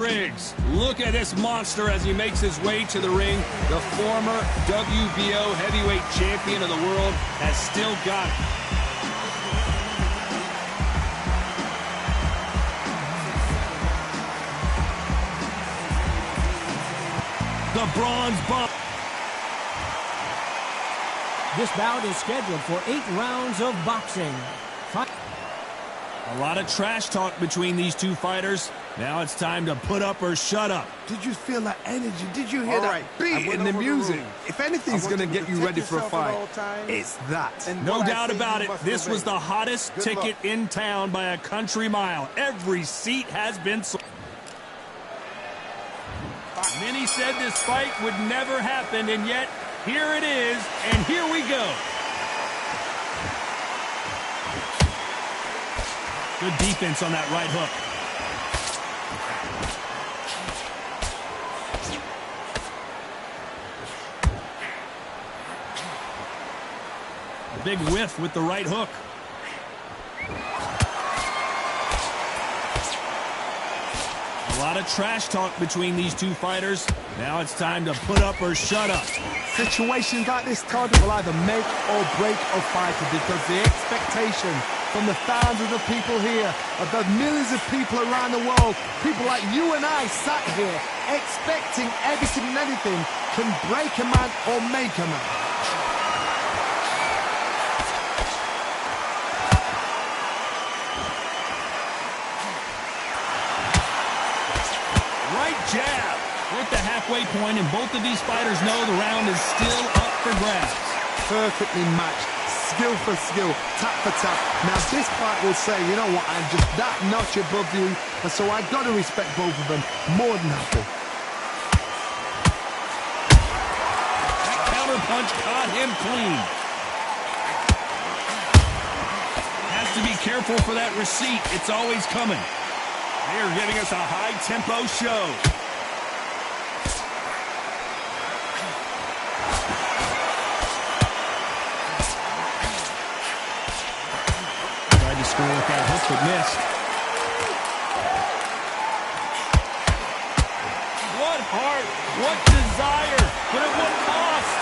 Riggs, look at this monster as he makes his way to the ring. The former WBO heavyweight champion of the world has still got it. The bronze bomb. This bout is scheduled for 8 rounds of boxing. A lot of trash talk between these two fighters. Now it's time to put up or shut up. Did you feel that energy? Did you hear that beat in the music? If anything's going to get you ready for a fight, it's that. No doubt about it. This was the hottest ticket in town by a country mile. Every seat has been sold. Many said this fight would never happen, and yet here it is, and here we go. Good defense on that right hook. A big whiff with the right hook. A lot of trash talk between these two fighters. Now it's time to put up or shut up. Situations like this, Todd, will either make or break a fighter, because the expectation from the thousands of people here, of the millions of people around the world, people like you and I sat here expecting everything and anything, can break a man or make a man. Right jab. We're at the halfway point, and both of these fighters know the round is still up for grabs. Perfectly matched. Skill for skill, tap for tap. Now this fight will say, you know what, I'm just that notch above you, and so I've got to respect both of them more than happy. That counter punch caught him clean. Has to be careful for that receipt. It's always coming. They are giving us a high-tempo show. With that hook, but missed. What heart, what desire, but at what cost?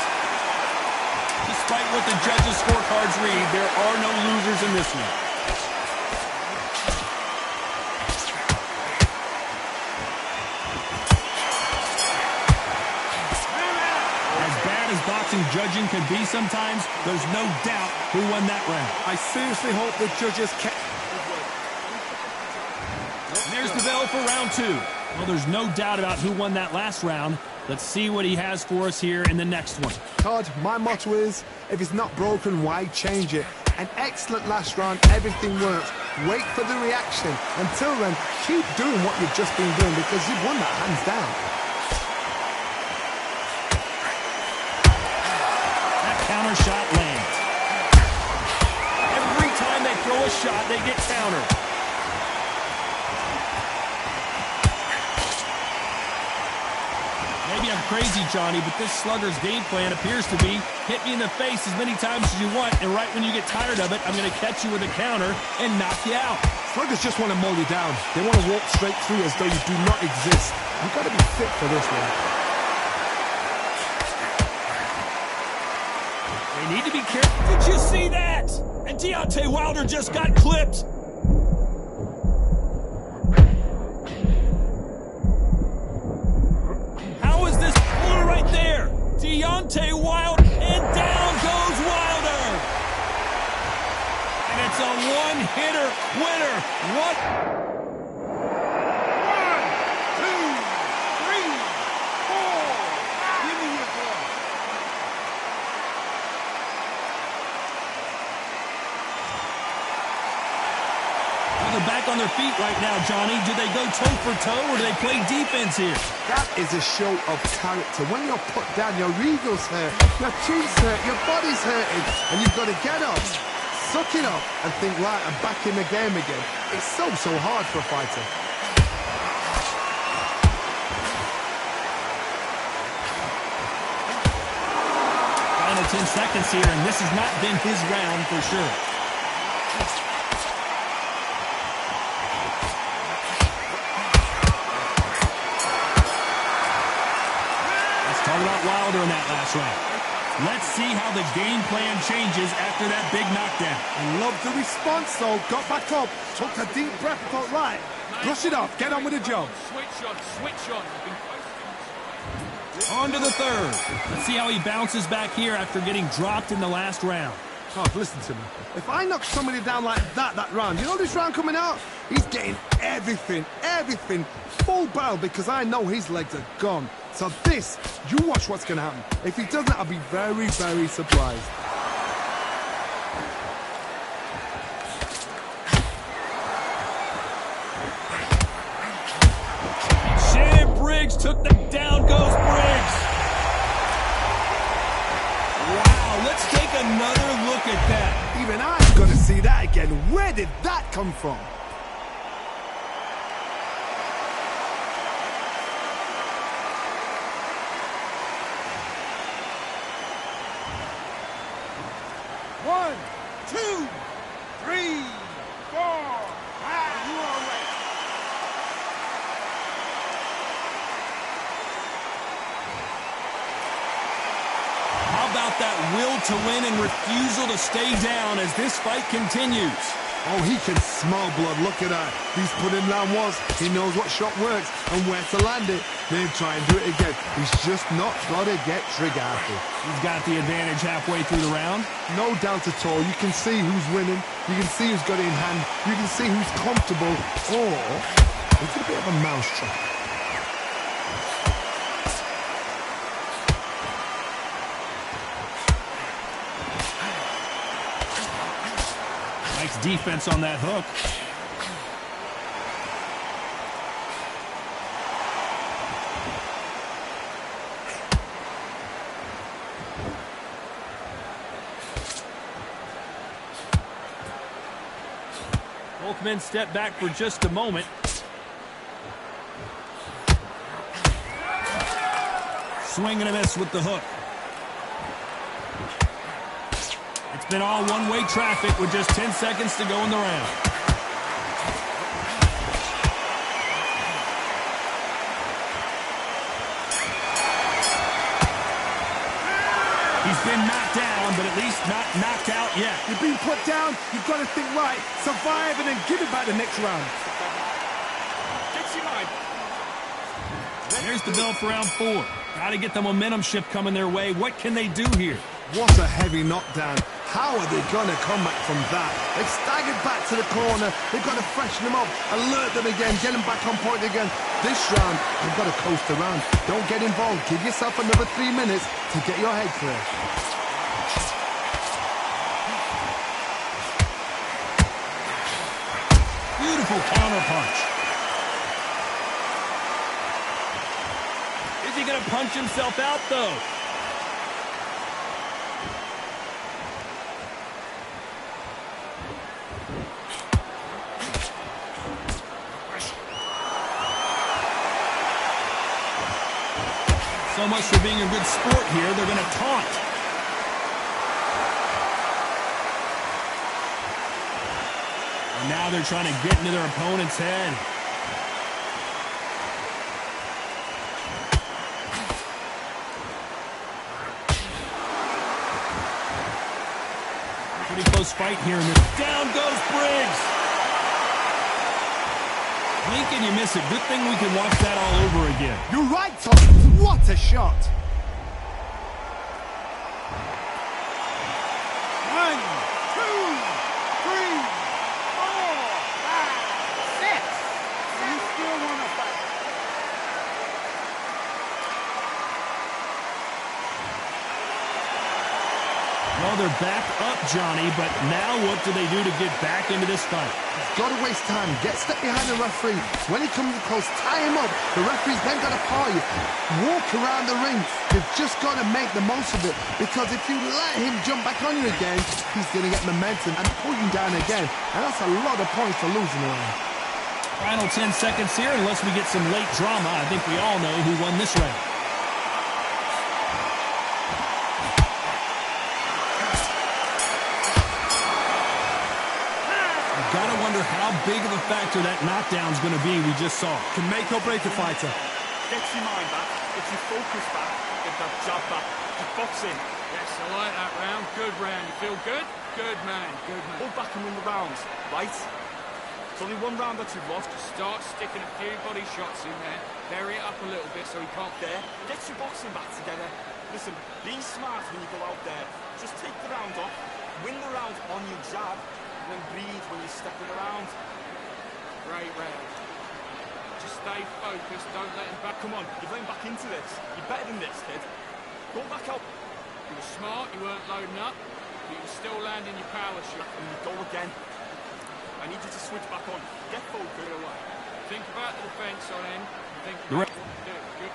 Despite what the judges' scorecards read, there are no losers in this one. As bad as boxing judging can be sometimes, there's no doubt who won that round. I seriously hope the judges can... There's the bell for round 2. Well, there's no doubt about who won that last round. Let's see what he has for us here in the next one. Todd, my motto is, if it's not broken, why change it? An excellent last round, everything works. Wait for the reaction. Until then, keep doing what you've just been doing, because you've won that hands down. That counter shot lands. Every time they throw a shot, they get countered. Maybe I'm crazy, Johnny, but this slugger's game plan appears to be hit me in the face as many times as you want, and right when you get tired of it, I'm going to catch you with a counter and knock you out. Sluggers just want to mow you down. They want to walk straight through as though you do not exist. You've got to be fit for this one. They need to be careful. Did you see that? And Deontay Wilder just got clipped. Deontay Wilder, and down goes Wilder. And it's a one-hitter winner. What? 1, 2, 3, 4. Give me your ball. Well, they're back on their feet right now, Johnny. Do they go toe for toe, or do they play defense here? That is a show of character. When you're put down, your ego's hurt, your chin's hurt, your body's hurting, and you've got to get up, suck it up, and think, right, I'm back in the game again. It's so hard for a fighter. Final 10 seconds here, and this has not been his round for sure. started out wilder in that last round. Let's see how the game plan changes after that big knockdown. I love the response, though. Got back up, took a deep breath, thought, right, brush it off, get on with the job. Switch on. On to the third. Let's see how he bounces back here after getting dropped in the last round. Oh, listen to me. If I knock somebody down like that round, you know this round coming out? He's getting everything, full barrel, because I know his legs are gone. So this, you watch what's going to happen. If he doesn't, I'll be very, very surprised. Briggs took the down goes Briggs. Wow, let's take another look at that. Even I'm gonna see that again. Where did that come from? One, two, three, four, five. You all right? How about that will to win and refusal to stay down as this fight continues? Oh, he can smell blood. Look at that. He's put him down once. He knows what shot works and where to land it. Then try and do it again. He's just not got to get trigger happy. He's got the advantage halfway through the round. No doubt at all. You can see who's winning. You can see who's got it in hand. You can see who's comfortable. Or it's a bit of a mousetrap. Nice defense on that hook. Both men step back for just a moment. Swing and a miss with the hook. It's been all one-way traffic with just 10 seconds to go in the round. He's been knocked down, but at least not knocked out yet. You've been put down, you've got to think right, survive, and then give it back the next round. Here's the bell for round 4. Got to get the momentum shift coming their way. What can they do here? What a heavy knockdown. How are they going to come back from that? They've staggered back to the corner. They've got to freshen them up, alert them again, get them back on point again. This round, they've got to coast around. Don't get involved. Give yourself another 3 minutes to get your head clear. Beautiful counter punch. Is he going to punch himself out, though? So much for being a good sport here. They're going to taunt. And now they're trying to get into their opponent's head. Pretty close fight here. Down goes Briggs. Blink and you miss it. Good thing we can watch that all over again. You're right, Tom. What a shot. 1, 2, 3, 4, 5, 6. You still want to fight? Well, they're back up, Johnny, but now what do they do to get back into this fight? Got to waste time. Get stuck behind the referee. When he comes close, tie him up. The referee's then got to paw you. Walk around the ring. You've just got to make the most of it. Because if you let him jump back on you again, he's going to get momentum and pull you down again. And that's a lot of points for losing around. Final 10 seconds here, unless we get some late drama. I think we all know who won this round. Gotta wonder how big of a factor that knockdown's gonna be we just saw. Can make or break a fighter. Gets your mind back, gets your focus back, get that jab back. Keep boxing. Yes, I like that round. Good round. You feel good? Good man. Good man. Hold back and win the rounds, right? It's only one round that you've lost. Just start sticking a few body shots in there. Bury it up a little bit so he can't there. Get your boxing back together. Listen, be smart when you go out there. Just take the round off, win the round on your jab, and then breathe when you're stepping around. Great round. Just stay focused. Don't let him back. Come on, you're going back into this. You're better than this, kid. Go back out. You were smart. You weren't loading up. But you were still landing your power shot. And you go again. I need you to switch back on. Get focused away. Think about the defense on him. Think about what to do. Good.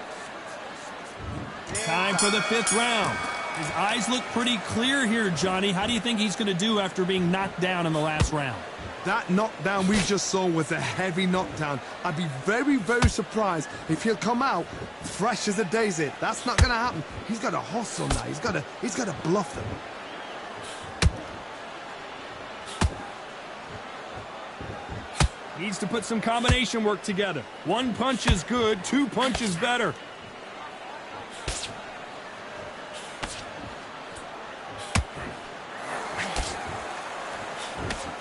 Time for the 5th round. His eyes look pretty clear here, Johnny. How do you think he's going to do after being knocked down in the last round? That knockdown we just saw was a heavy knockdown. I'd be very, very surprised if he'll come out fresh as a daisy. That's not going to happen. He's got to hustle now. He's got to bluff them. Needs to put some combination work together. 1 punch is good, 2 punches better.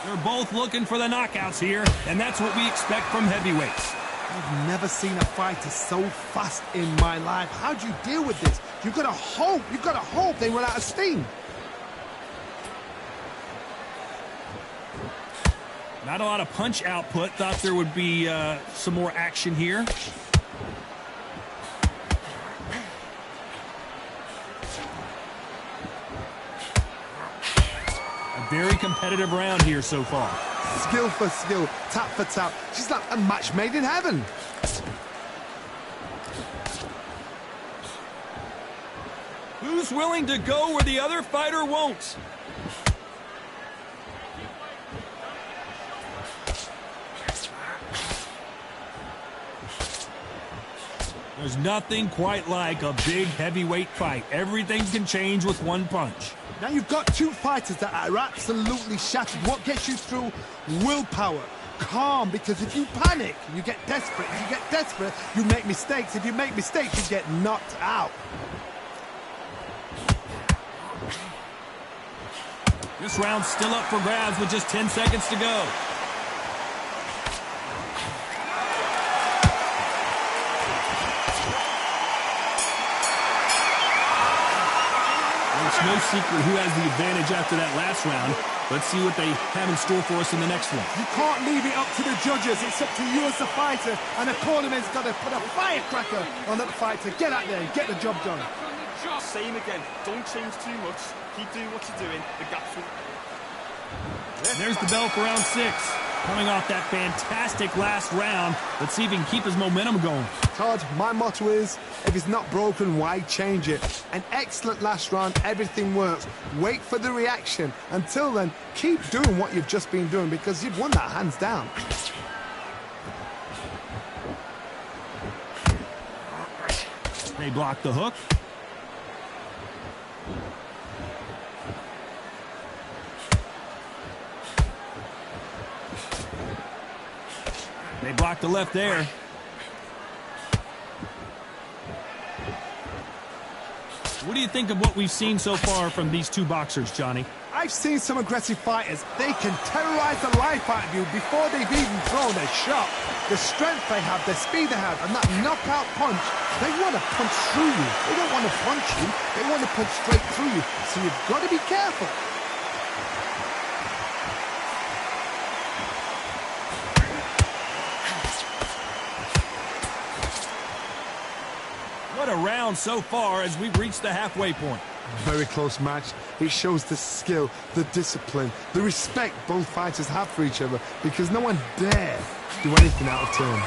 They're both looking for the knockouts here, and that's what we expect from heavyweights. I've never seen a fighter so fast in my life. How do you deal with this? You've got to hope they run out of steam. Not a lot of punch output. Thought there would be some more action here. A very competitive round here so far. Skill for skill, tap for tap. She's like a match made in heaven. Who's willing to go where the other fighter won't? There's nothing quite like a big heavyweight fight. Everything can change with 1 punch. Now you've got 2 fighters that are absolutely shattered. What gets you through? Willpower. Calm, because if you panic, you get desperate. If you get desperate, you make mistakes. If you make mistakes, you get knocked out. This round's still up for grabs with just 10 seconds to go. It's no secret who has the advantage after that last round. Let's see what they have in store for us in the next one. You can't leave it up to the judges. It's up to you as the fighter, and the cornerman's got to put a firecracker on that fighter. Get out there and get the job done. Same again. Don't change too much. Keep doing what you're doing. The gap's will... There's the bell for round 6. Coming off that fantastic last round, let's see if he can keep his momentum going. Todd, my motto is, if it's not broken, why change it? An excellent last round, everything works. Wait for the reaction. Until then, keep doing what you've just been doing, because you've won that hands down. They block the hook. They block the left there. What do you think of what we've seen so far from these 2 boxers, Johnny? I've seen some aggressive fighters. They can terrorize the life out of you before they've even thrown a shot. The strength they have, the speed they have, and that knockout punch, they want to punch through you. They don't want to punch you. They want to punch straight through you. So you've got to be careful. What a round so far as we've reached the halfway point. Very close match. It shows the skill, the discipline, the respect both fighters have for each other, because no one dare do anything out of turn.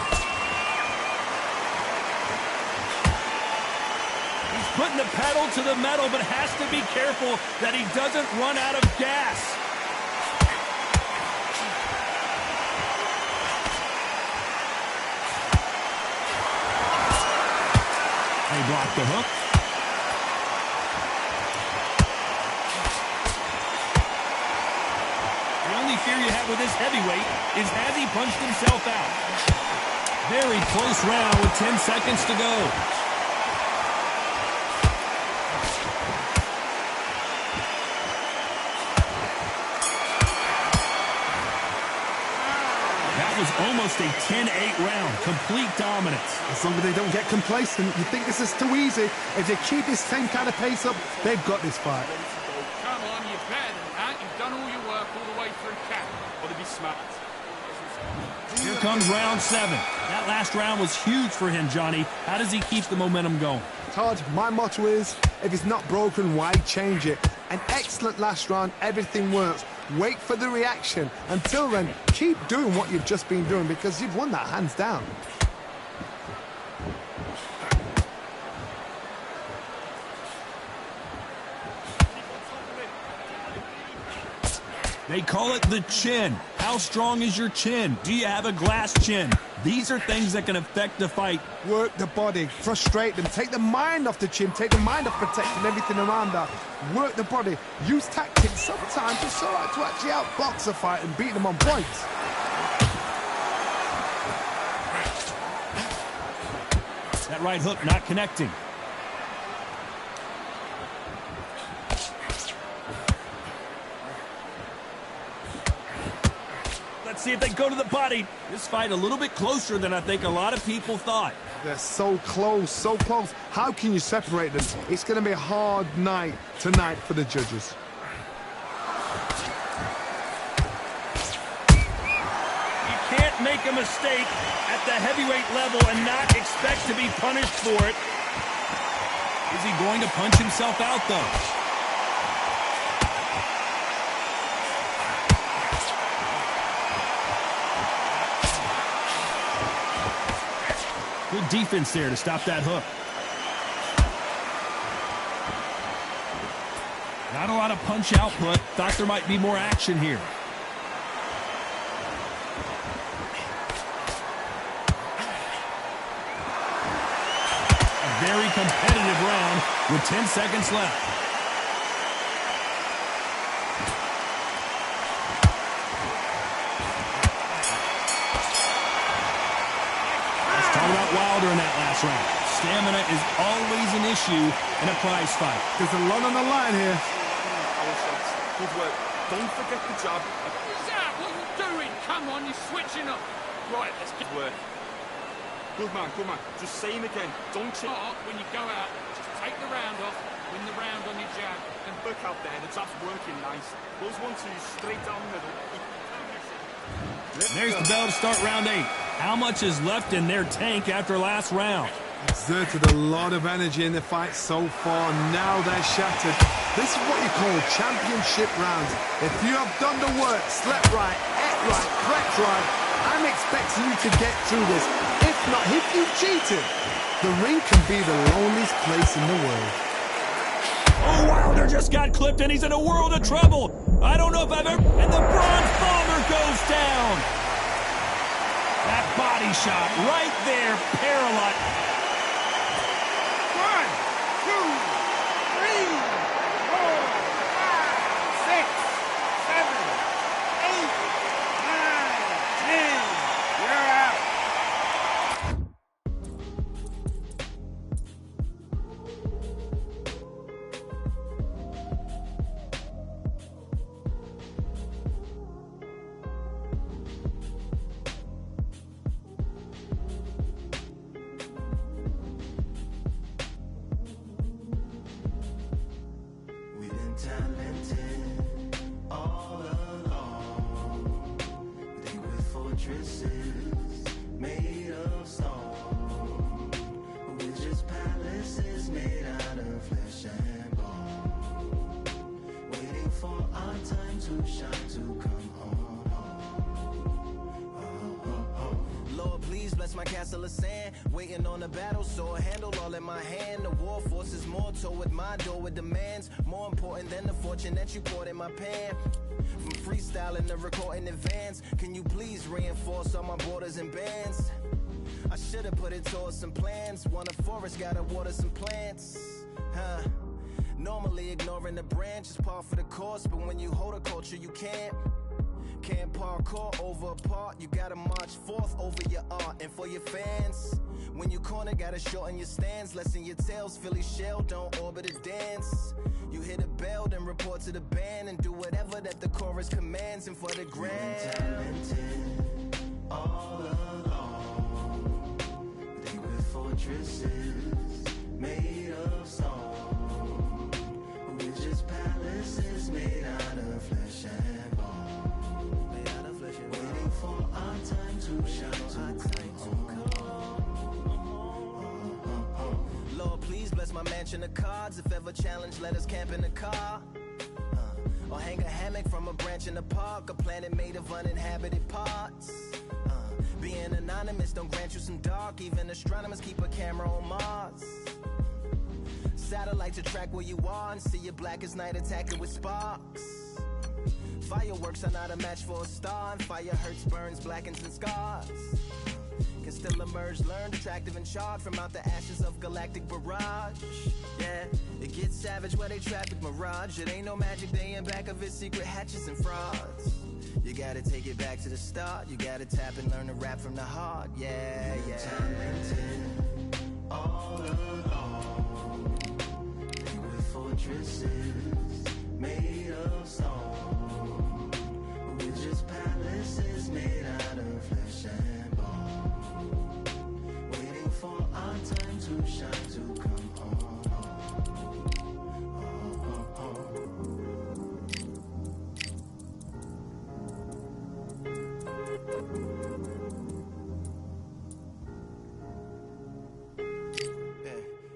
He's putting the pedal to the metal, but has to be careful that he doesn't run out of gas. They block the hook. The only fear you have with this heavyweight is has he punched himself out? Very close round with 10 seconds to go. almost a 10-8 round. Complete dominance. As long as they don't get complacent, you think this is too easy. If they keep this same kind of pace up, they've got this fight. Come on, you're better than that. You've done all your work all the way through camp. Got to be smart. Here comes round 7. That last round was huge for him, Johnny. How does he keep the momentum going? Todd, my motto is, if it's not broken, why change it? An excellent last round, everything works. Wait for the reaction. Until then, keep doing what you've just been doing because you've won that hands down. They call it the chin. How strong is your chin? Do you have a glass chin? These are things that can affect the fight. Work the body, frustrate them, take the mind off the chin, take the mind off protecting everything around that. Work the body, use tactics. Sometimes it's all right to actually outbox a fight and beat them on points. That right hook not connecting. Let's see if they go to the body. This fight a little bit closer than I think a lot of people thought. They're so close, so close. How can you separate them? It's going to be a hard night tonight for the judges. You can't make a mistake at the heavyweight level and not expect to be punished for it. Is he going to punch himself out, though? Good defense there to stop that hook. Not a lot of punch output. Thought there might be more action here. A very competitive round with 10 seconds left. Wilder in that last round. Stamina is always an issue in a prize fight. There's a lot on the line here. Good work. Don't forget the jab. What's that? What are you doing? Come on, you're switching up. Right, let's get Work. Good man, good man. Just same again. Don't cheat. when you go out. Just take the round off. Win the round on your jab. And look out there. The jab's working nice. Those 1-2s straight down the middle. There's the bell to start round 8. How much is left in their tank after last round? Exerted a lot of energy in the fight so far. Now they're shattered. This is what you call championship rounds. If you have done the work, slept right, ate right, prepped right, I'm expecting you to get through this. If not, if you cheated, the ring can be the loneliest place in the world. Oh, Wilder just got clipped and he's in a world of trouble. I don't know if I've ever... And the bronze bomber goes down. That body shot right there, paralyzed. 1, 2, 3, 4, 5, 6, 7, 8, 9, 10. You're out. Talented all along. Think with fortresses made of stone, but we're just palaces made out of flesh and bone, waiting for our time to shine, to come on home. Oh, oh, oh. Lord, please bless my castle of sand, waiting on the battle sword, handle all in my hand. The war forces more toward my door with demands more important than the fortune that you poured in my pan. From freestyling to recording advance, can you please reinforce all my borders and bands? I should've put it towards some plans. Want a forest, gotta water some plants. Normally ignoring the branch is par for the course, but when you hold a culture you can't parkour over a part. You gotta march forth over your art. And for your fans, when you corner, gotta shorten your stance. Lessen your tails, Philly shell, don't orbit a dance. You hit a bell, then report to the band and do whatever that the chorus commands. And for the grand, talented all alone. They were fortresses made of stone. We're just palaces made out of flesh and bone. Waiting for our time to shine, Lord, please bless my mansion of cards. If ever challenged, let us camp in the car. Or hang a hammock from a branch in the park. A planet made of uninhabited parts. Being anonymous don't grant you some dark. Even astronomers keep a camera on Mars. Satellites to track where you are and see you black as night attacking with sparks. Fireworks are not a match for a star, and fire hurts, burns, blackens, and scars. Can still emerge, learned, attractive, and charred from out the ashes of galactic barrage. Yeah, it gets savage where they traffic mirage. It ain't no magic day in back of its secret hatches and frauds. You gotta take it back to the start. You gotta tap and learn to rap from the heart. Yeah, yeah. talented all alone. They were fortresses made of stone. We're just palaces made out of flesh and bone. Waiting for our time to shine, to come on.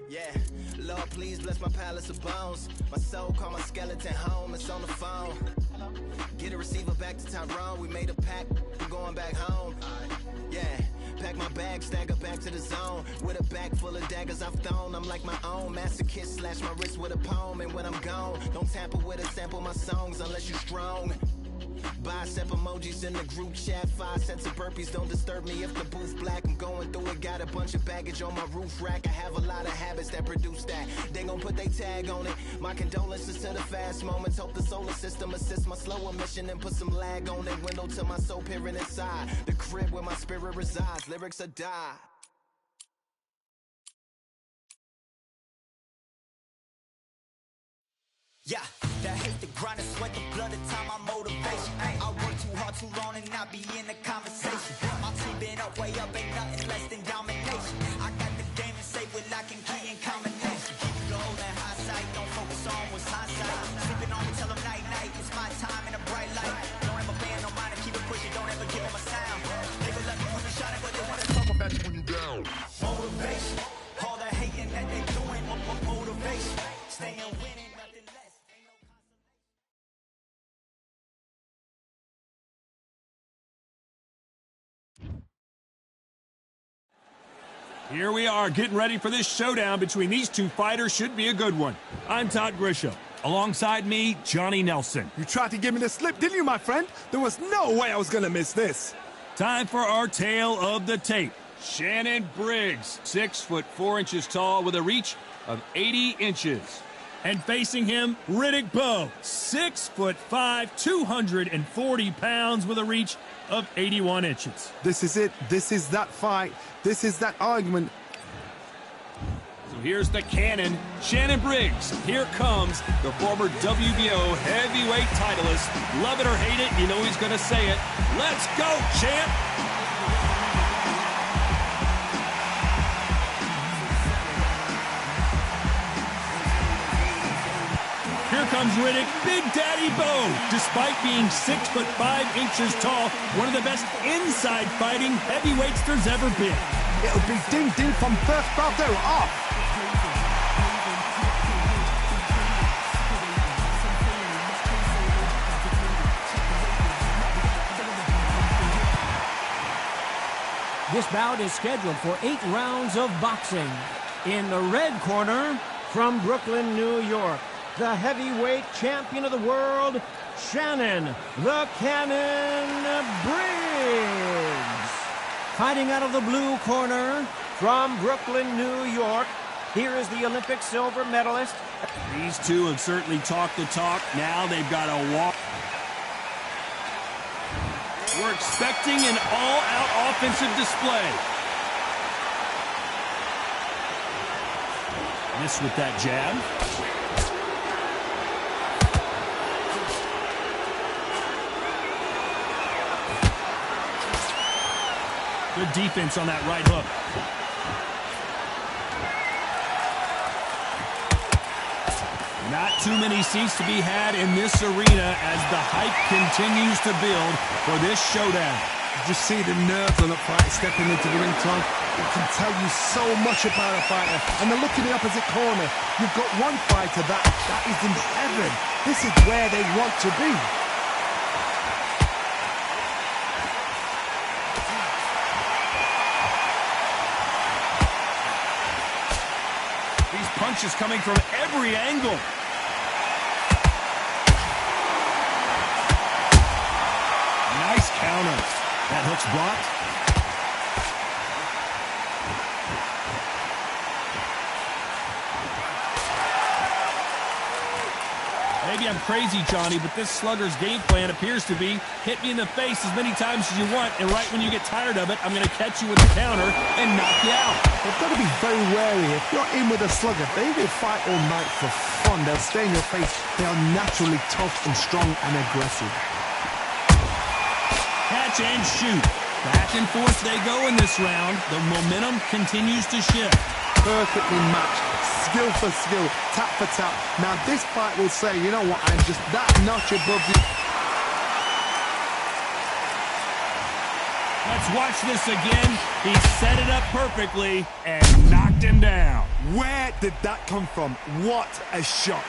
Yeah, Lord, please bless my palace of bones. My soul call my skeleton home, it's on the phone. Get a receiver back to Tyrone. We made a pact, I'm going back home. Yeah, pack my bag, stagger back to the zone. With a bag full of daggers I've thrown. I'm like my own masochist, slash my wrist with a poem. And when I'm gone, don't tamper with or sample my songs unless you're strong. Bicep emojis in the group chat. 5 sets of burpees don't disturb me if the booth black. I'm going through it, got a bunch of baggage on my roof rack. I have a lot of habits that produce that. They gon' put they tag on it. My condolences to the fast moments. Hope the solar system assists my slower mission and put some lag on it. Window to my soul peering inside the crib where my spirit resides. Lyrics are die. Yeah, that hate, the grind, the sweat, the blood, the time, my motivation. I work too hard, too long, and not be in the conversation. My team been up, way up, ain't nothing less than domination. I got the game and say with lock and key and combination. Keep it gold and high sight, don't focus on what's hindsight. Sleeping on me, tell them night, night, it's my time in a bright light. Don't ever band no mind and keep it pushing, don't ever give them a sound. They will let me put me shining, but they wanna talk about you when you down. Motivation, all the hating that they doing, motivation. Staying winning. Here we are, getting ready for this showdown between these two fighters. Should be a good one. I'm Todd Grisham. Alongside me, Johnny Nelson. You tried to give me the slip, didn't you, my friend? There was no way I was gonna miss this. Time for our tale of the tape. Shannon Briggs, 6'4" tall with a reach of 80 inches. And facing him, Riddick Bowe, 6'5", 240 pounds with a reach of 81 inches. This is it. This is that fight. This is that argument. So here's the cannon, Shannon Briggs. Here comes the former WBO heavyweight titleist. Love it or hate it, you know he's going to say it. Let's go, champ! Here comes Riddick, Big Daddy Bowe. Despite being 6'5" tall, one of the best inside fighting heavyweights there's ever been. It'll be ding-ding from first brother off. This bout is scheduled for 8 rounds of boxing. In the red corner, from Brooklyn, New York, the heavyweight champion of the world, Shannon the Cannon Briggs. Fighting out of the blue corner, from Brooklyn, New York, here is the Olympic silver medalist. These two have certainly talked the talk. Now they've got to walk. We're expecting an all-out offensive display. Miss with that jab. Good defense on that right hook. Not too many seats to be had in this arena as the hype continues to build for this showdown. Just see the nerves on the fighter stepping into the ring, Tom. It can tell you so much about a fighter. And then look in the opposite corner. You've got one fighter that is in heaven. This is where they want to be. These punches coming from every angle. Nice counter. That hook's blocked. Maybe I'm crazy, Johnny, but this slugger's game plan appears to be hit me in the face as many times as you want, and right when you get tired of it, I'm going to catch you with a counter and knock you out. They've got to be very wary. If you're in with a slugger, they will fight all night for fun. They'll stay in your face. They are naturally tough and strong and aggressive. Catch and shoot. Back and forth they go in this round. The momentum continues to shift. Perfectly matched. Skill for skill. Tap for tap. Now this fight will say, you know what, I'm just that notch above you. Let's watch this again. He set it up perfectly and knocked him down. Where did that come from? What a shot.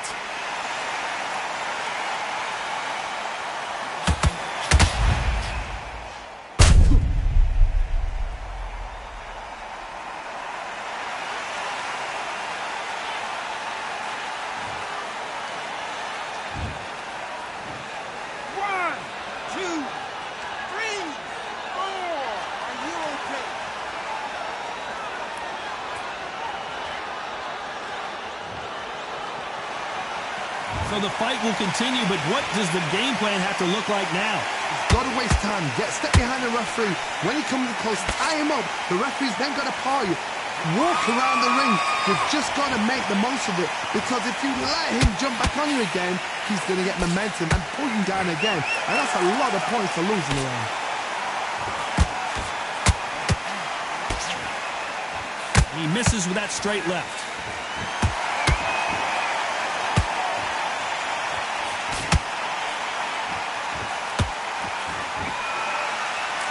So the fight will continue, but what does the game plan have to look like now? Got to waste time. Step behind the referee. When he comes close, tie him up. The referee's then got to paw you. Walk around the ring. You've just got to make the most of it, because if you let him jump back on you again, he's going to get momentum and pull you down again. And that's a lot of points to lose in the round. He misses with that straight left.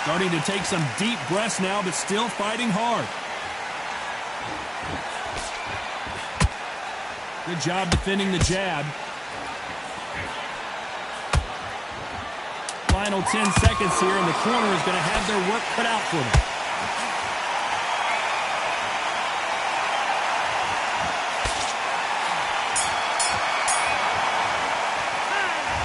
Starting to take some deep breaths now, but still fighting hard. Good job defending the jab. Final 10 seconds here, and the corner is going to have their work cut out for them.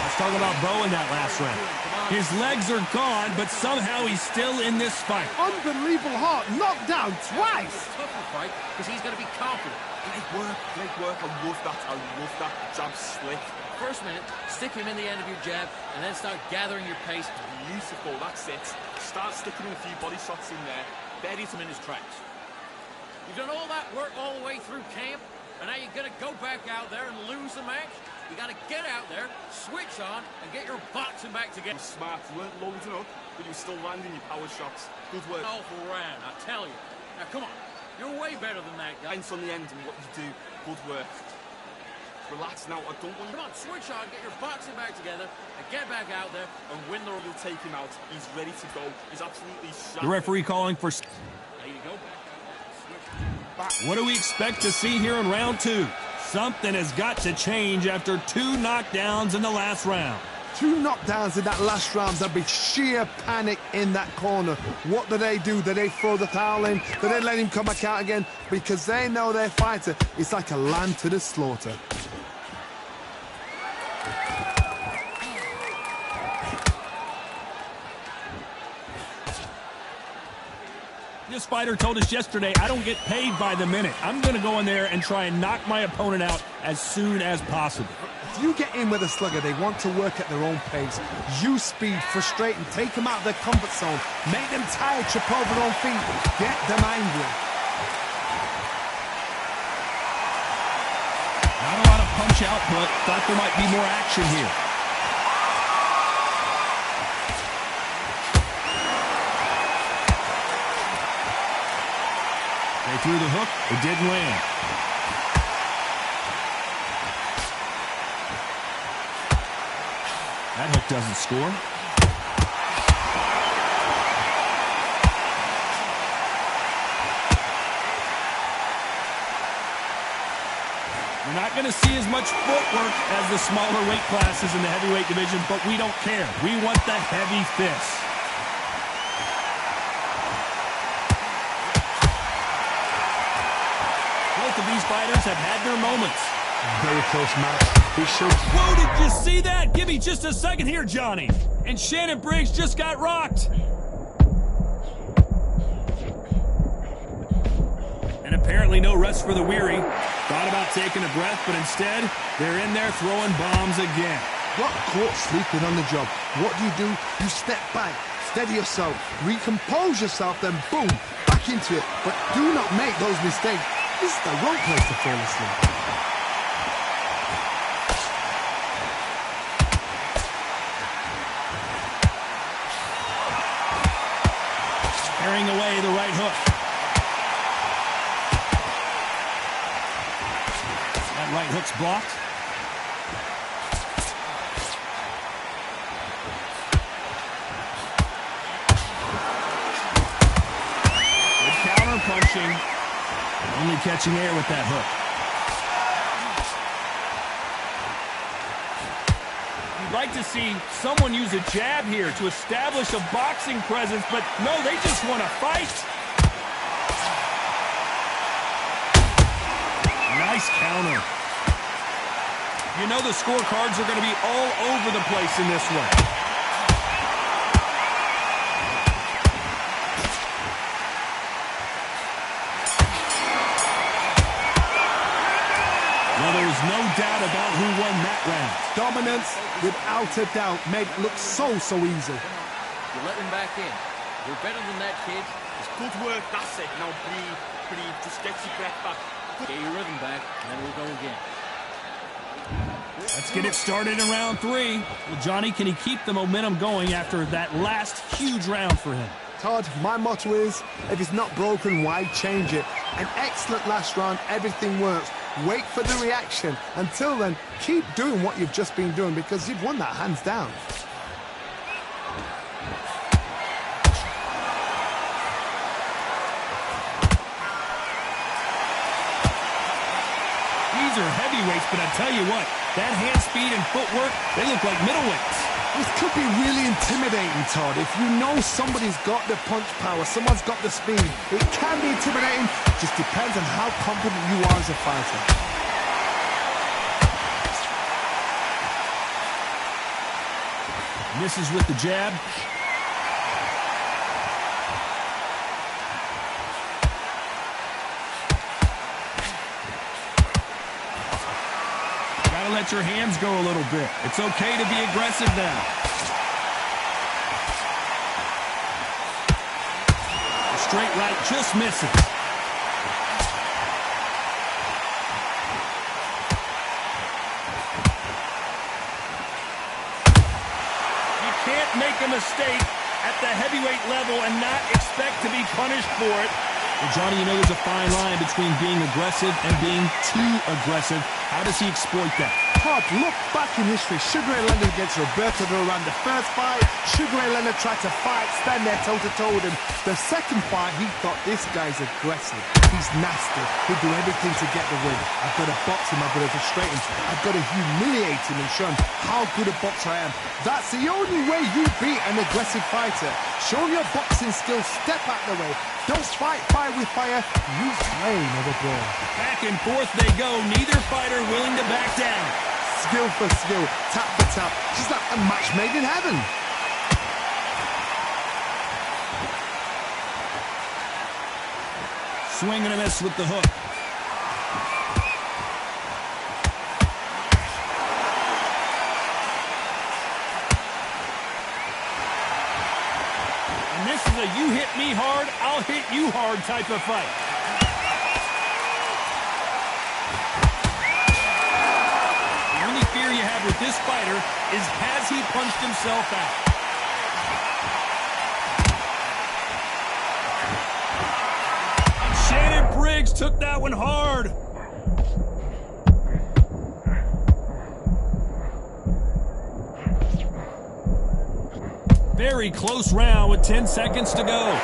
Let's talk about Bo in that last round. His legs are gone, but somehow he's still in this fight. Unbelievable heart, knocked down twice. Tougher fight because he's going to be confident. Great work. I love that. I love that jab slick. First minute, stick him in the end of your jab, and then start gathering your pace. Beautiful, that's it. Start sticking a few body shots in there. Buries him in his tracks. You've done all that work all the way through camp, and now you're going to go back out there and lose the match? You got to get out there, switch on, and get your boxing back together. You're smart. You weren't loading up, but you were still landing your power shots. Good work. Awful round, I tell you. Now, come on. You're way better than that guy. Points on the end and what you do. Good work. Relax now. I don't want you. Come on, switch on, get your boxing back together, and get back out there and win the... You'll take him out. He's ready to go. He's absolutely shot. The referee calling for... There you go. What do we expect to see here in round two? Something has got to change after 2 knockdowns in the last round. 2 knockdowns in that last round. There'll be sheer panic in that corner. What do? Do they throw the towel in? Do they let him come back out again? Because they know their fighter is like a lamb to the slaughter. This fighter told us yesterday, I don't get paid by the minute. I'm going to go in there and try and knock my opponent out as soon as possible. If you get in with a slugger, they want to work at their own pace. Use speed, frustrate them, take them out of their comfort zone, make them tired, trip over their own feet, get them angry. Not a lot of punch output. Thought there might be more action here. threw the hook. It didn't land. That hook doesn't score. We're not going to see as much footwork as the smaller weight classes in the heavyweight division, but we don't care. We want the heavy fists. Both of these fighters have had their moments. Very close match. He should. Whoa, did you see that? Give me just a second here, Johnny. And Shannon Briggs just got rocked. And apparently no rest for the weary. Thought about taking a breath, but instead, they're in there throwing bombs again. Got caught sleeping on the job. What do? You step back, steady yourself, recompose yourself, then boom, back into it. But do not make those mistakes. This is the wrong place to fall asleep. Carrying away the right hook. That right hook's blocked. Good counter punching. Only catching air with that hook. You'd like to see someone use a jab here to establish a boxing presence, but no, they just want to fight. Nice counter. You know the scorecards are going to be all over the place in this one. Well, there's no doubt about who won that round. Dominance, without a doubt, made it look so easy. You let him back in. You're better than that, kid. It's good work, that's it. Now breathe, just get your breath back. Get your rhythm back, and then we'll go again. Let's get it started in round 3. Well, Johnny, can he keep the momentum going after that last huge round for him? Todd, my motto is, if it's not broken, why change it? An excellent last round, everything works. Wait for the reaction. Until then, keep doing what you've just been doing because you've won that hands down. These are heavyweights, but I tell you what, that hand speed and footwork, they look like middleweights. This could be really intimidating, Todd. If you know somebody's got the punch power, someone's got the speed, it can be intimidating. Just depends on how confident you are as a fighter. Misses with the jab. Gotta let your hands go a little bit. It's okay to be aggressive now. The straight right just misses. You can't make a mistake at the heavyweight level and not expect to be punished for it. Well, Johnny, you know there's a fine line between being aggressive and being too aggressive. How does he exploit that? Todd, look back in history. Sugar Ray Leonard against Roberto Duran. The first fight, Sugar Ray Leonard tried to fight, stand there toe-to-toe with him. The second fight, he thought, this guy's aggressive. He's nasty. He'll do everything to get the win. I've got to box him. I've got to frustrate him. I've got to humiliate him and show him how good a boxer I am. That's the only way you beat an aggressive fighter. Show your boxing skills. Step out the way. Don't fight fire with fire. Use flame of a brawl. Back and forth they go. Neither fighter willing to back down. Skill for skill, tap for tap. She's like a match made in heaven. Swing and a miss with the hook. And this is a you hit me hard, I'll hit you hard type of fight. The only fear you have with this fighter is has he punched himself out? Mags took that one hard. Very close round with 10 seconds to go.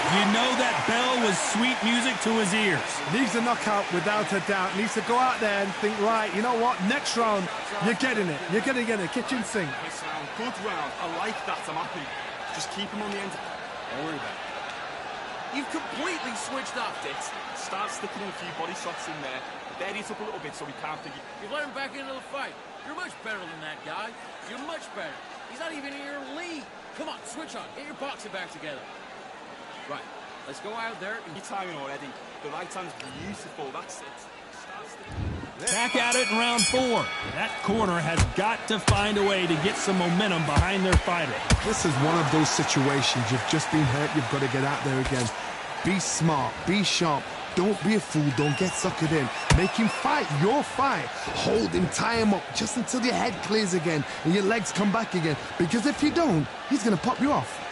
You know that bell was sweet music to his ears. Needs a knockout without a doubt. Needs to go out there and think, right, you know what, next round, you're getting it. You're going to get it. Kitchen sink. Nice round, good round. I like that, I'm happy. Just keep him on the end. Don't worry about it. You've completely switched off, Dix. Start sticking in a few body shots in there. Bury it up a little bit so we can't think it. You let him back into the fight. You're much better than that guy. You're much better. He's not even in your league. Come on, switch on. Get your boxing back together. Right. Let's go out there and... You're timing already. The right hand's beautiful. That's it. Back at it in round 4. That corner has got to find a way to get some momentum behind their fighter. This is one of those situations. You've just been hurt. You've got to get out there again. Be smart. Be sharp. Don't be a fool. Don't get suckered in. Make him fight your fight. Hold him. Tie him up just until your head clears again and your legs come back again. Because if you don't, he's going to pop you off.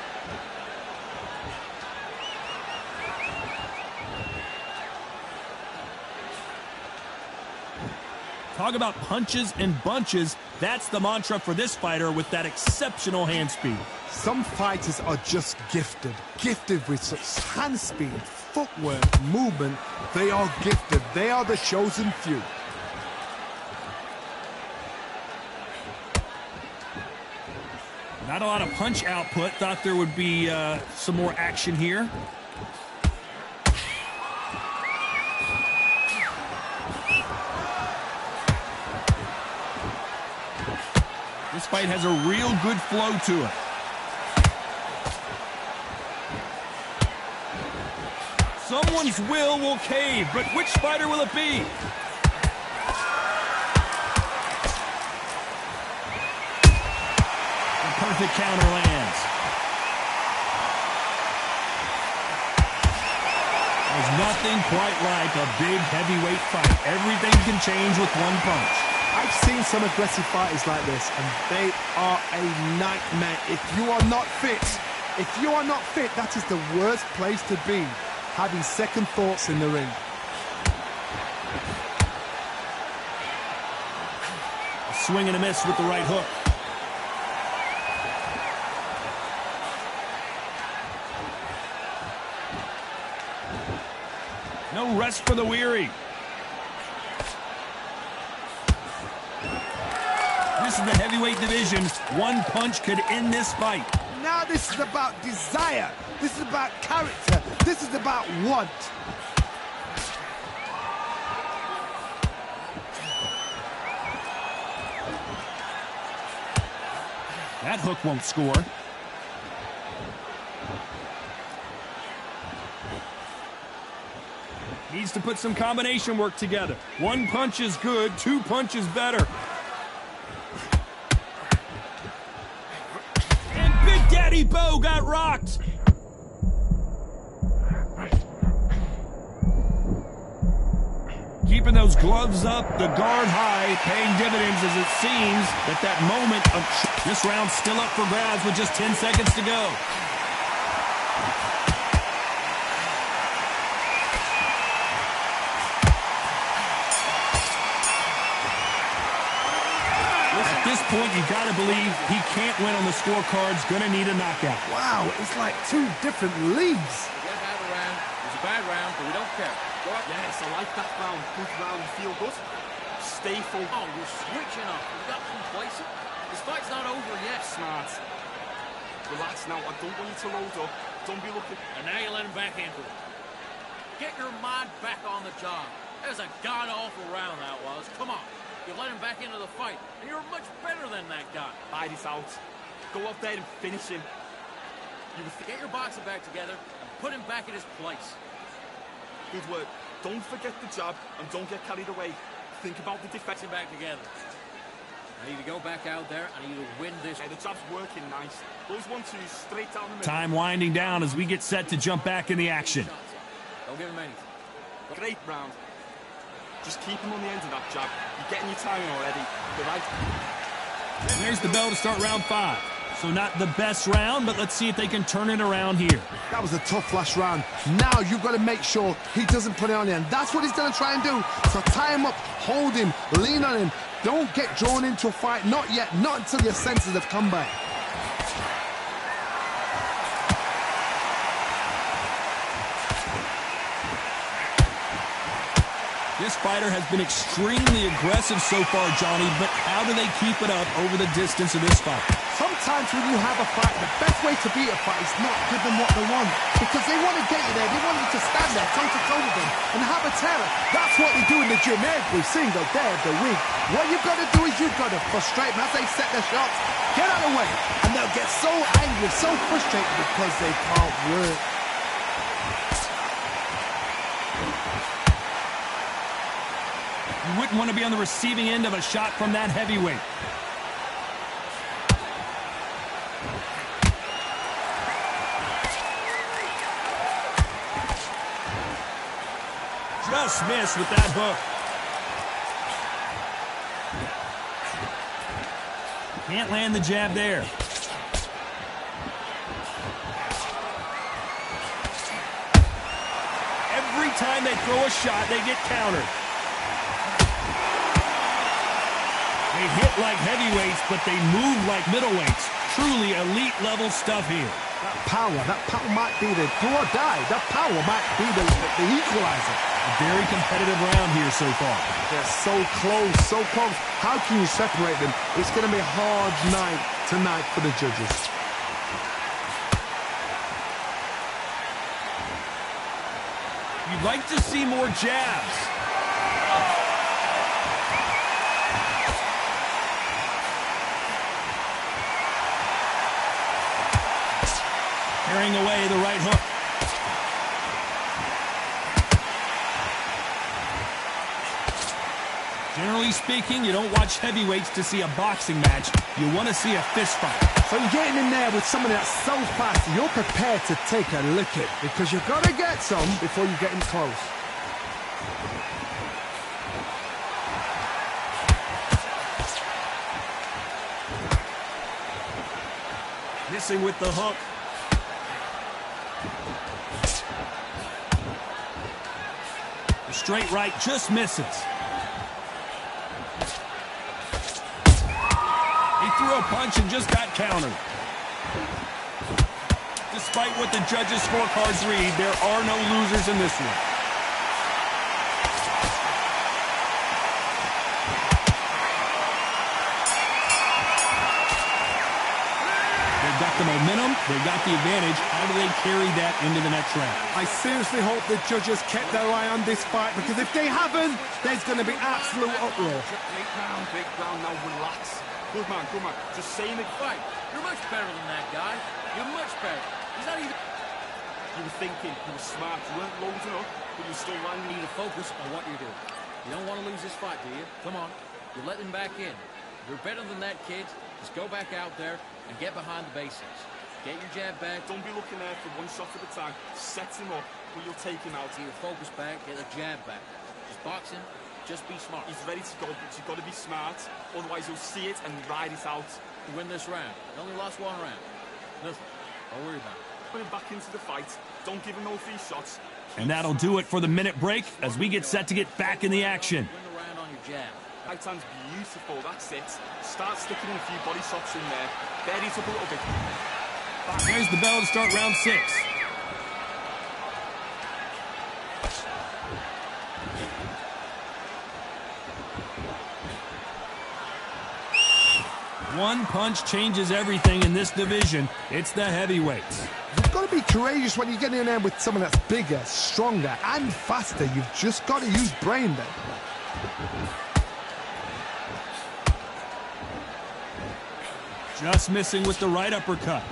Talk about punches and bunches. That's the mantra for this fighter with that exceptional hand speed. Some fighters are just gifted. Gifted with such hand speed, footwork, movement. They are gifted. They are the chosen few. Not a lot of punch output. Thought there would be some more action here. This fight has a real good flow to it. Someone's will cave, but which fighter will it be? The perfect counter lands. There's nothing quite like a big heavyweight fight. Everything can change with one punch. I've seen some aggressive fighters like this, and they are a nightmare. If you are not fit, that is the worst place to be, having second thoughts in the ring. A swing and a miss with the right hook. No rest for the weary. This is the heavyweight division. One punch could end this fight. Now this is about desire. This is about character. This is about want. That hook won't score. Needs to put some combination work together. One punch is good, 2 punches better. Daddy Bo got rocked. Keeping those gloves up, the guard high, paying dividends as it seems that moment of... This round's still up for grabs with just 10 seconds to go. At this point, you got to believe he can't win on the scorecards. Going to need a knockout. Wow, it's like 2 different leagues. Get out of the round. It was a bad round, but we don't care. Go out. Yes, I like that round. Good round. You feel good? Stay full. Oh, we're switching up. We got complacent. This fight's not over yet. Smart. Relax now. I don't want you to load up. Don't be looking. And now you let him back into it. Get your mind back on the job. That was a god-awful round, that was. Come on. You let him back into the fight, and you're much better than that guy. Bide it out. Go out there and finish him. Get your boxing back together and put him back in his place. Good work. Don't forget the jab and don't get carried away. Think about the defense. Get him back together. I need to go back out there. I need to win this. Hey, the jab's working nice. Those 1-2s straight down the middle. Time winding down as we get set to jump back in the action. Don't give him anything. Great round. Just keep him on the end of that jab. You're getting your timing already. You're right. And there's the bell to start round 5. So not the best round, but let's see if they can turn it around here. That was a tough last round. Now you've got to make sure he doesn't put it on the end. That's what he's going to try and do. So tie him up, hold him, lean on him. Don't get drawn into a fight. Not yet. Not until your senses have come back. This fighter has been extremely aggressive so far, Johnny, but how do they keep it up over the distance of this fight? Sometimes when you have a fight, the best way to beat a fight is not give them what they want. Because they want to get you there. They want you to stand there toe-to-toe with them and have a terror. That's what they do in the gym every single day of the week. What you've got to do is you've got to frustrate them as they set their shots. Get out of the way. And they'll get so angry, so frustrated because they can't work. You wouldn't want to be on the receiving end of a shot from that heavyweight. Just missed with that hook. Can't land the jab there. Every time they throw a shot, they get countered. They hit like heavyweights, but they move like middleweights. Truly elite level stuff here. That power might be the do or die. That power might be the equalizer. A very competitive round here so far. They're so close, so close. How can you separate them? It's going to be a hard night tonight for the judges. You'd like to see more jabs. Carrying away the right hook. Generally speaking, you don't watch heavyweights to see a boxing match. You want to see a fist fight. So you're getting in there with someone that's so fast, you're prepared to take a licking because you've got to get some before you get in close. Missing with the hook. The straight right just misses. He threw a punch and just got countered. Despite what the judges' scorecards read, there are no losers in this one. They've got the momentum, they've got the advantage. How do they carry that into the next round? I seriously hope the judges kept their eye on this fight because if they haven't, there's going to be absolute uproar. Big round, now relax. Good man, good man. Just saying it. Fight. You're much better than that guy. You're much better. He's not even... You were thinking, you were smart, you weren't loading up, but you still landing. You need to focus on what you're doing. You don't want to lose this fight, do you? Come on. You're letting him back in. You're better than that, kid. Just go back out there and get behind the basics. Get your jab back. Don't be looking there for one shot at a time. Set him up, or you'll take him out. Get your focus back, get the jab back. Just boxing, just be smart. He's ready to go, but you've got to be smart. Otherwise, you'll see it and ride it out. You win this round. You only lost one round. Nothing. Don't worry about it. Put him back into the fight. Don't give him no free shots. And that'll do it for the minute break as we get set to get back in the action. Win the round on your jab. Right hand's beautiful, that's it. Start sticking in a few body shots in there. Bury it up a little bit. There's the bell to start round 6. One punch changes everything in this division. It's the heavyweights. You've got to be courageous when you get in there with someone that's bigger, stronger, and faster. You've just got to use brain then. Just missing with the right uppercut.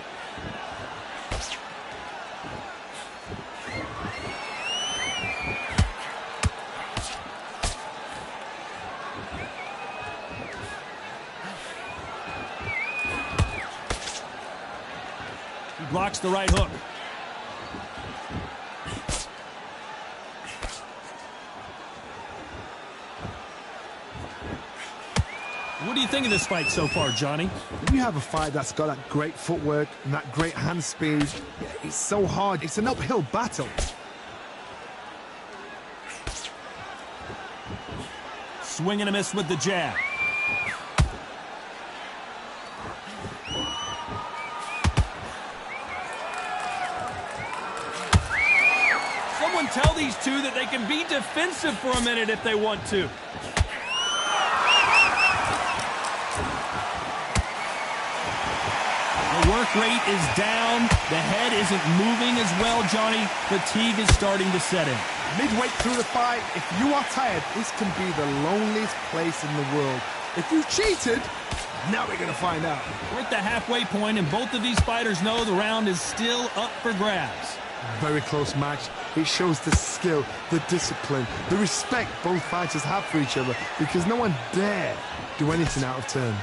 He blocks the right hook. What do you think of this fight so far, Johnny? When you have a fight that's got that great footwork and that great hand speed, it's so hard. It's an uphill battle. Swing and a miss with the jab. Someone tell these two that they can be defensive for a minute if they want to. The work rate is down. The head isn't moving as well, Johnny. Fatigue is starting to set in. Midway through the fight, if you are tired, this can be the loneliest place in the world. If you cheated, now we're going to find out. We're at the halfway point, and both of these fighters know the round is still up for grabs. Very close match. It shows the skill, the discipline, the respect both fighters have for each other, because no one dare do anything out of turn.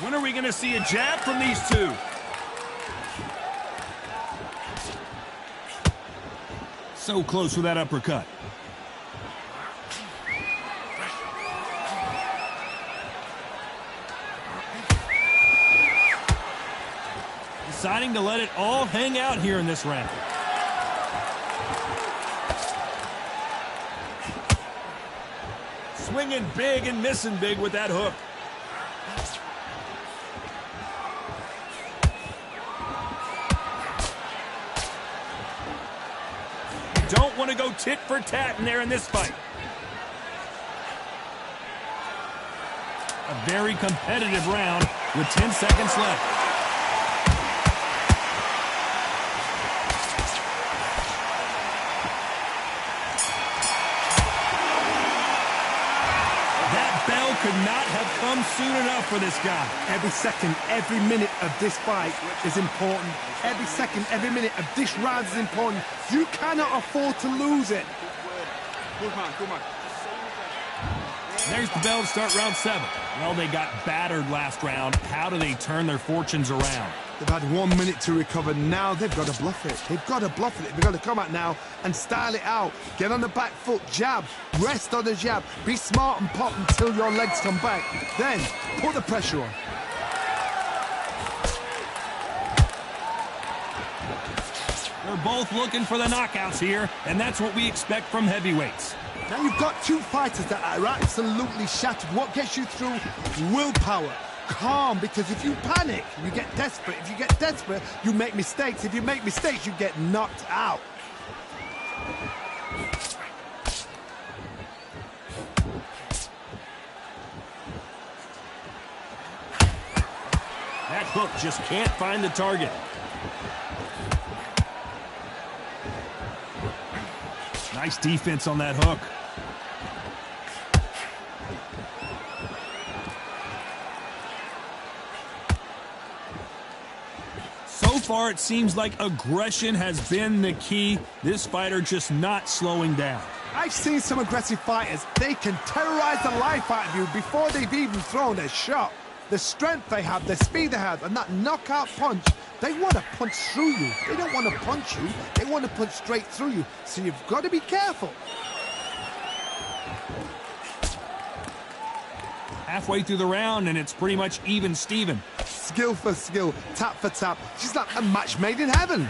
When are we going to see a jab from these two? So close with that uppercut. Deciding to let it all hang out here in this round. Swinging big and missing big with that hook. Don't want to go tit for tat in there in this fight. A very competitive round with 10 seconds left. That bell could not have come soon enough for this guy. Every second, every minute of this fight is important. Every second, every minute of this round is important. You cannot afford to lose it. Good man, good man. There's the bell to start round 7. Well, they got battered last round. How do they turn their fortunes around? They've had 1 minute to recover. Now they've got to bluff it. They've got to bluff it. They've got to come out now and style it out. Get on the back foot, jab, rest on the jab. Be smart and pop until your legs come back. Then put the pressure on. They're both looking for the knockouts here, and that's what we expect from heavyweights. Now you've got two fighters that are absolutely shattered. What gets you through? Willpower. Calm, because if you panic, you get desperate. If you get desperate, you make mistakes. If you make mistakes, you get knocked out. That hook just can't find the target. Nice defense on that hook. So far, it seems like aggression has been the key. This fighter just not slowing down. I've seen some aggressive fighters. They can terrorize the life out of you before they've even thrown a shot. The strength they have, the speed they have, and that knockout punch, they want to punch through you. They don't want to punch you. They want to punch straight through you. So you've got to be careful. Halfway through the round, and it's pretty much even Steven. Skill for skill, tap for tap. She's like a match made in heaven.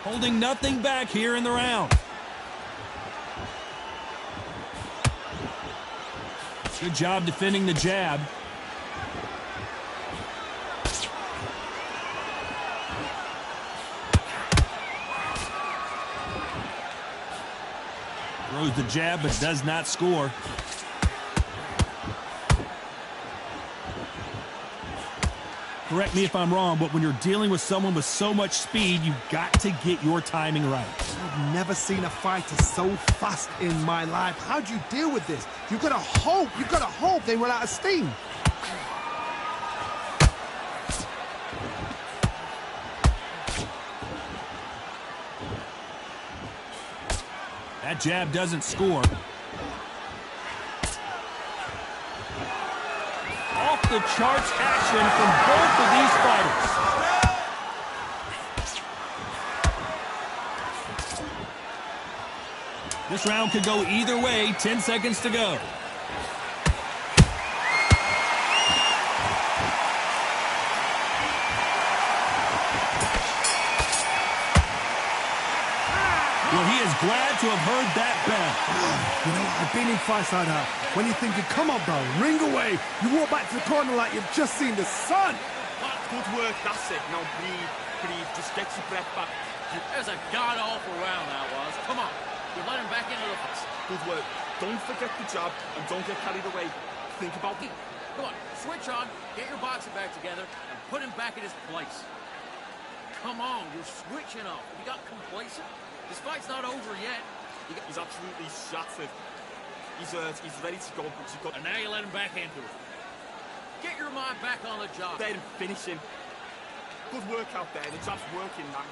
Holding nothing back here in the round. Good job defending the jab. Throws the jab, but does not score. Correct me if I'm wrong, but when you're dealing with someone with so much speed, you've got to get your timing right. I've never seen a fighter so fast in my life. How do you deal with this? You've got to hope they run out of steam. That jab doesn't score. off-the-charts action from both of these fighters. This round could go either way. 10 seconds to go. Well, he is glad to have heard that bell. You know, I've been in fights like that. When you're thinking, come on, bro, ring away. You walk back to the corner like you've just seen the sun. Good work, that's it. Now breathe, just get your breath back. There's a god-awful round that was. Come on, you're letting him back into the fight. Good work. Don't forget the jab and don't get carried away. Think about it. Come on, switch on, get your boxing back together, and put him back in his place. Come on, you're switching off. You got complacent? This fight's not over yet. He's absolutely shattered. He's ready to go. And now you let him back into it. Get your mind back on the job. There and finish him. Good work out there. The job's working now.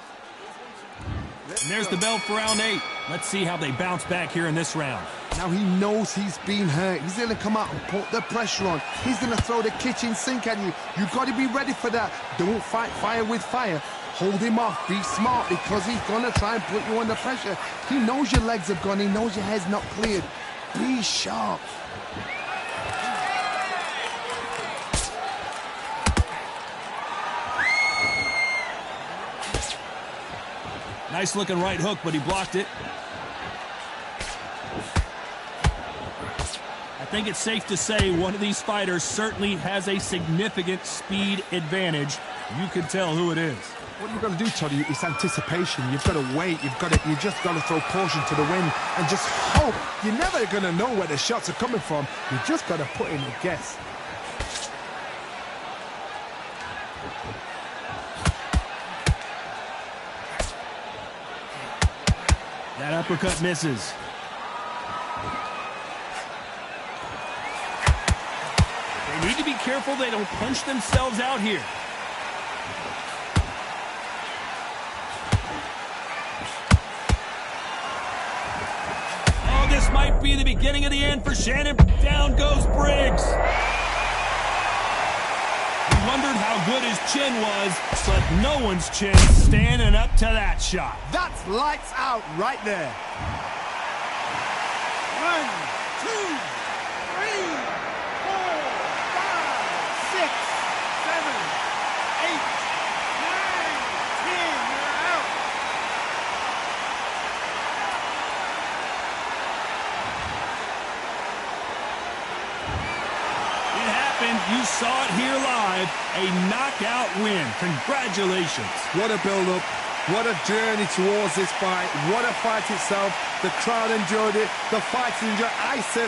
And there's the bell for round 8. Let's see how they bounce back here in this round. Now he knows he's been hurt. He's going to come out and put the pressure on. He's going to throw the kitchen sink at you. You've got to be ready for that. Don't fight fire with fire. Hold him off. Be smart because he's going to try and put you under pressure. He knows your legs have gone. He knows your head's not cleared. Be sharp. Nice looking right hook, but he blocked it. I think it's safe to say one of these fighters certainly has a significant speed advantage. You can tell who it is. What you've got to do, Toddy, is anticipation. You've got to wait. You just got to throw caution to the wind and just hope. You're never going to know where the shots are coming from. You just got to put in a guess. That uppercut misses. They need to be careful they don't punch themselves out here. Oh, this might be the beginning of the end for Shannon. Down goes Briggs. We wondered how good his chin was, but no one's chin standing up to that shot. That's lights out right there. 1, 2, 3, 4, 5, 6, 7, 8, 9, 10. You're out. It happened. You saw it here live. A knockout win. Congratulations. What a build-up. What a journey towards this fight. What a fight itself. The crowd enjoyed it. The fights enjoyed it. I said